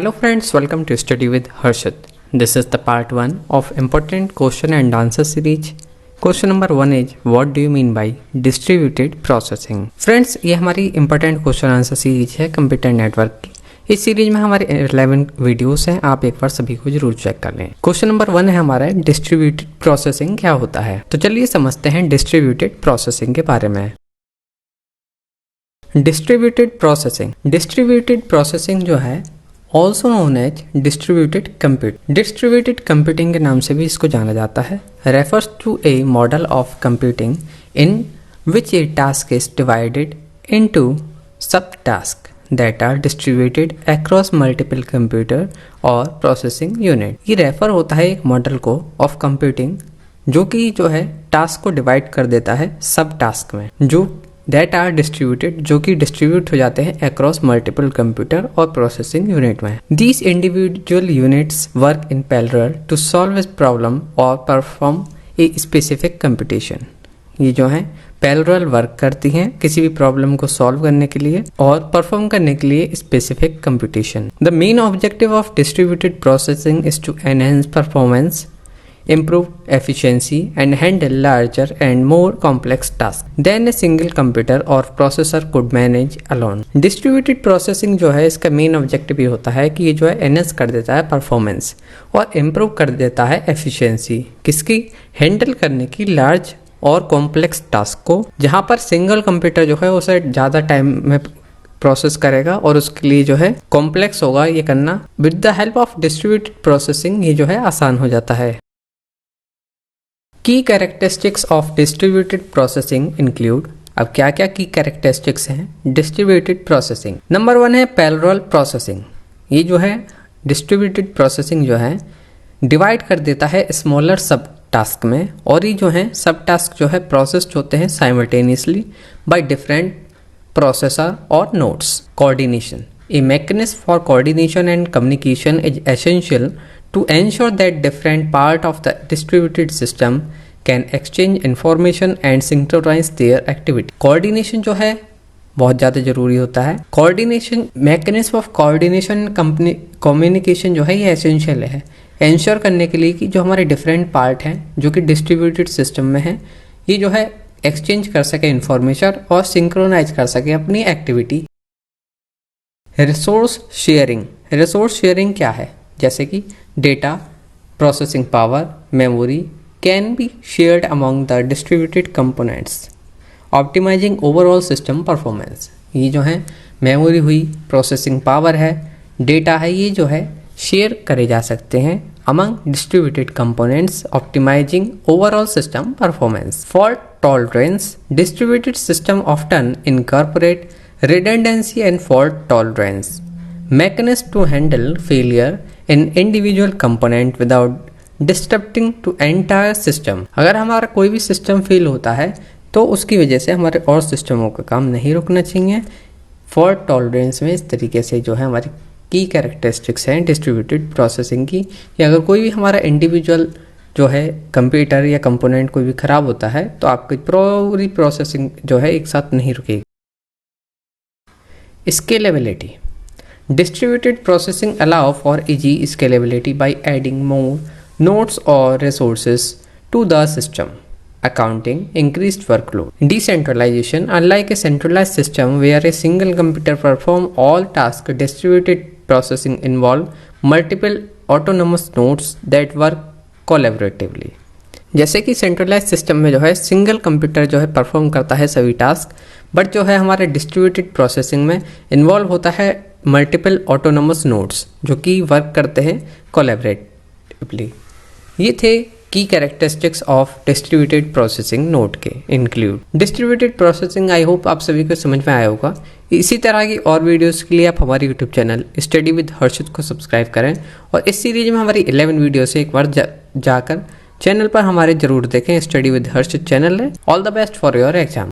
Hello friends, welcome to Study with Harshit. This is the part 1 of important question and answer series. Question number 1 is what do you mean by distributed processing? Friends, ये हमारी important question answer series है computer network की। इस series में हमारे 11 videos हैं, आप एक बार सभी को जरूर चेक कर लें। क्वेश्चन नंबर 1 है हमारा डिस्ट्रीब्यूटेड प्रोसेसिंग क्या होता है। तो चलिए समझते हैं डिस्ट्रीब्यूटेड प्रोसेसिंग के बारे में। डिस्ट्रीब्यूटेड प्रोसेसिंग जो है also known as distributed computing के नाम से भी इसको जाना जाता है। Refers to a model of computing in which a task is divided into subtask that are distributed across multiple computer और प्रोसेसिंग यूनिट। ये रेफर होता है एक मॉडल को ऑफ कंप्यूटिंग जो है टास्क को डिवाइड कर देता है सब टास्क में, जो दैट आर डिस्ट्रीब्यूटेड जो कि डिस्ट्रीब्यूट हो जाते हैं अक्रॉस मल्टीपल कंप्यूटर और प्रोसेसिंग यूनिट में। These individual units work in parallel to solve a problem और परफॉर्म ए स्पेसिफिक कंप्यूटेशन। ये जो है पैरेलल वर्क करती हैं किसी भी प्रॉब्लम को सॉल्व करने के लिए और परफॉर्म करने के लिए specific computation. The main objective of distributed processing is to enhance performance, improve efficiency and handle larger and more complex tasks than a single computer or processor could manage alone। Distributed processing जो है इसका main objective ये होता है कि ये जो है एनहेंस कर देता है परफॉर्मेंस और इम्प्रूव कर देता है एफिशिएंसी किसकी, हैंडल करने की लार्ज और कॉम्प्लेक्स टास्क को, जहाँ पर सिंगल कंप्यूटर जो है उसे ज़्यादा टाइम में प्रोसेस करेगा और उसके लिए जो है कॉम्प्लेक्स होगा ये करना। With the help of distributed processing ये जो है आसान हो जाता है। की characteristics of distributed processing include, अब क्या क्या की कैरेक्टरिस्टिक्स हैं डिस्ट्रीब्यूटेड प्रोसेसिंग। नंबर 1 है पैरेलल प्रोसेसिंग। ये जो है डिस्ट्रीब्यूटेड प्रोसेसिंग जो है डिवाइड कर देता है स्मॉलर सब टास्क में और ये जो है सब टास्क जो है प्रोसेस्ड होते हैं साइमल्टेनियसली बाय डिफरेंट प्रोसेसर और nodes. Coordination, a mechanism for coordination and communication is essential to ensure that different part of the distributed system can exchange information and synchronize their activity। coordination जो है बहुत ज़्यादा ज़रूरी होता है। coordination mechanism of coordination communication जो है ये essential है ensure करने के लिए कि जो हमारे different part हैं जो कि distributed system में हैं ये जो है exchange कर सके information और synchronize कर सके अपनी activity। resource sharing क्या है, जैसे कि data, processing power, memory can be shared among the distributed components optimising overall system performance. ये जो है मेमोरी हुई, प्रोसेसिंग पावर है, डेटा है, ये जो है शेयर करे जा सकते हैं among distributed components optimising overall system performance. Fault tolerance, distributed system often incorporate redundancy and fault tolerance mechanism to handle failure in individual component without disrupting to entire system। अगर हमारा कोई भी सिस्टम फेल होता है तो उसकी वजह से हमारे और सिस्टमों का काम नहीं रुकना चाहिए। फॉल्ट टॉलरेंस में इस तरीके से जो है हमारी की कैरेक्टरिस्टिक्स हैं डिस्ट्रीब्यूटेड प्रोसेसिंग की, कि अगर कोई भी हमारा इंडिविजुअल जो है कंप्यूटर या कंपोनेंट कोई भी ख़राब होता है तो आपकी पूरी प्रोसेसिंग जो है एक साथ नहीं रुकेगी। Scalability, distributed processing allow for easy scalability by adding more nodes or resources to the system, accounting increased workload. Decentralization, unlike a centralized system where a single computer perform all tasks, distributed processing involve multiple autonomous nodes that work collaboratively। जैसे कि centralise system में जो है single computer जो है perform करता है सभी टास्क, बट जो है हमारे डिस्ट्रीब्यूटेड प्रोसेसिंग में इन्वॉल्व होता है मल्टीपल ऑटोनोमस नोड्स जो कि वर्क करते हैं कोलैबोरेटिवली। ये थे की characteristics of distributed processing node के include. Distributed processing I hope आप सभी को समझ में आया होगा। इसी तरह की और वीडियोस के लिए आप हमारे यूट्यूब चैनल स्टडी विद हर्षित को सब्सक्राइब करें और इस सीरीज में हमारी 11 वीडियो से एक बार जाकर चैनल पर हमारे जरूर देखें। स्टडी विद हर्षित चैनल है। All the best for your exam.